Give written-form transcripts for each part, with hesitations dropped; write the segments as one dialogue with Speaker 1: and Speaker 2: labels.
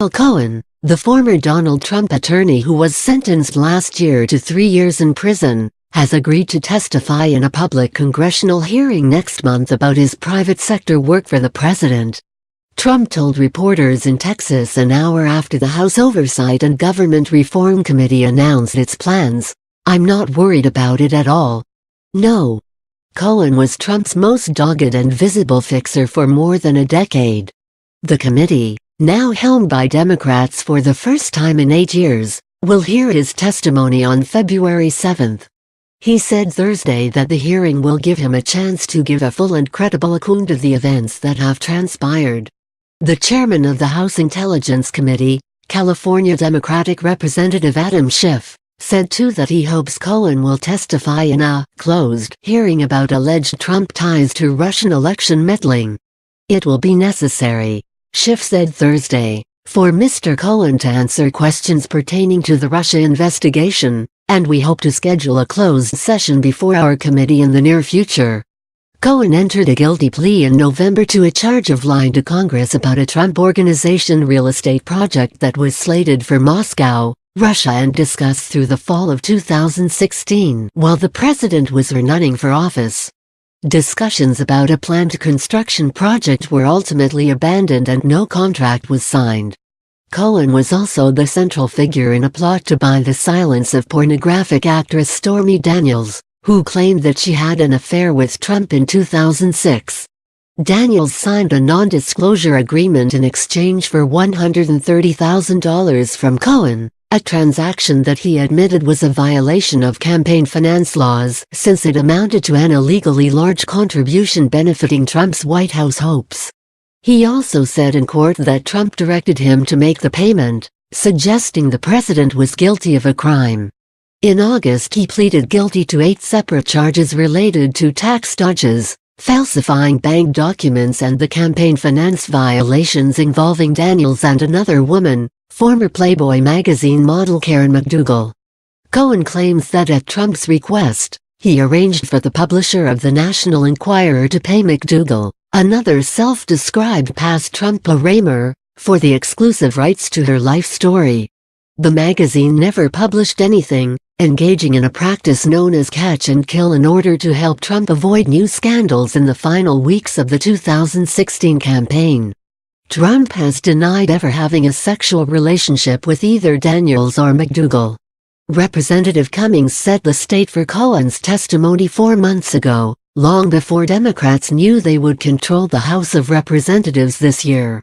Speaker 1: Michael Cohen, the former Donald Trump attorney who was sentenced last year to 3 years in prison, has agreed to testify in a public congressional hearing next month about his private sector work for the president. Trump told reporters in Texas an hour after the House Oversight and Government Reform Committee announced its plans, "I'm not worried about it at all. No." Cohen was Trump's most dogged and visible fixer for more than a decade. The committee, now helmed by Democrats for the first time in 8 years, will hear his testimony on February 7. He said Thursday that the hearing will give him a chance to give a full and credible account of the events that have transpired. The chairman of the House Intelligence Committee, California Democratic Representative Adam Schiff, said too that he hopes Cohen will testify in a closed hearing about alleged Trump ties to Russian election meddling. "It will be necessary," Schiff said Thursday, "for Mr. Cohen to answer questions pertaining to the Russia investigation, and we hope to schedule a closed session before our committee in the near future." Cohen entered a guilty plea in November to a charge of lying to Congress about a Trump Organization real estate project that was slated for Moscow, Russia, and discussed through the fall of 2016 while the president was running for office. Discussions about a planned construction project were ultimately abandoned and no contract was signed. Cohen was also the central figure in a plot to buy the silence of pornographic actress Stormy Daniels, who claimed that she had an affair with Trump in 2006. Daniels signed a non-disclosure agreement in exchange for $130,000 from Cohen, a transaction that he admitted was a violation of campaign finance laws since it amounted to an illegally large contribution benefiting Trump's White House hopes. He also said in court that Trump directed him to make the payment, suggesting the president was guilty of a crime. In August he pleaded guilty to 8 separate charges related to tax dodges, falsifying bank documents, and the campaign finance violations involving Daniels and another woman, former Playboy magazine model Karen McDougal. Cohen claims that at Trump's request, he arranged for the publisher of the National Enquirer to pay McDougal, another self-described past Trump arraignor, for the exclusive rights to her life story. The magazine never published anything, engaging in a practice known as catch and kill in order to help Trump avoid new scandals in the final weeks of the 2016 campaign. Trump has denied ever having a sexual relationship with either Daniels or McDougal. Representative Cummings set the stage for Cohen's testimony 4 months ago, long before Democrats knew they would control the House of Representatives this year.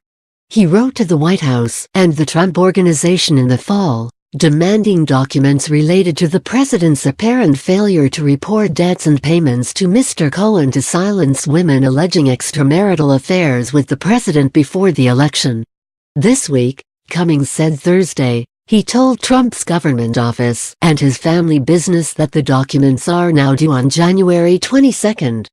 Speaker 1: He wrote to the White House and the Trump Organization in the fall, demanding documents related to the president's apparent failure to report debts and payments to Mr. Cohen to silence women alleging extramarital affairs with the president before the election. This week, Cummings said Thursday, he told Trump's government office and his family business that the documents are now due on January 22.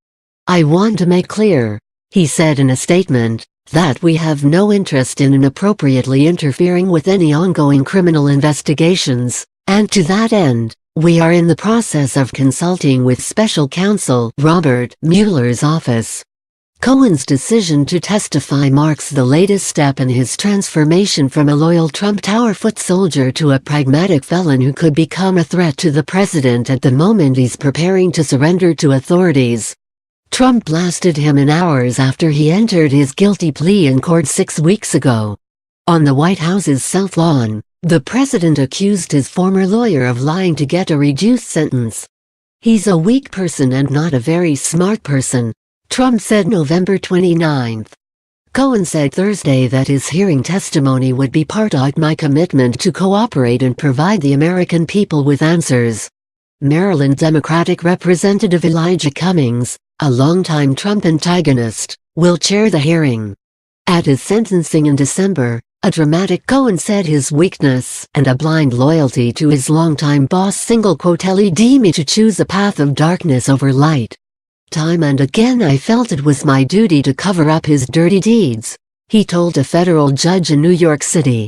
Speaker 1: "I want to make clear," he said in a statement, "that we have no interest in inappropriately interfering with any ongoing criminal investigations, and to that end, we are in the process of consulting with special counsel Robert Mueller's office." Cohen's decision to testify marks the latest step in his transformation from a loyal Trump Tower foot soldier to a pragmatic felon who could become a threat to the president at the moment he's preparing to surrender to authorities. Trump blasted him in hours after he entered his guilty plea in court 6 weeks ago. On the White House's South Lawn, the president accused his former lawyer of lying to get a reduced sentence. "He's a weak person and not a very smart person," Trump said November 29. Cohen said Thursday that his hearing testimony would be part of my commitment to cooperate and provide the American people with answers. Maryland Democratic Representative Elijah Cummings, a longtime Trump antagonist, will chair the hearing. At his sentencing in December, a dramatic Cohen said his weakness and a blind loyalty to his longtime boss led me to choose a path of darkness over light. "Time and again I felt it was my duty to cover up his dirty deeds," he told a federal judge in New York City.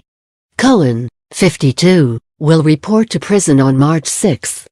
Speaker 1: Cohen, 52, will report to prison on March 6.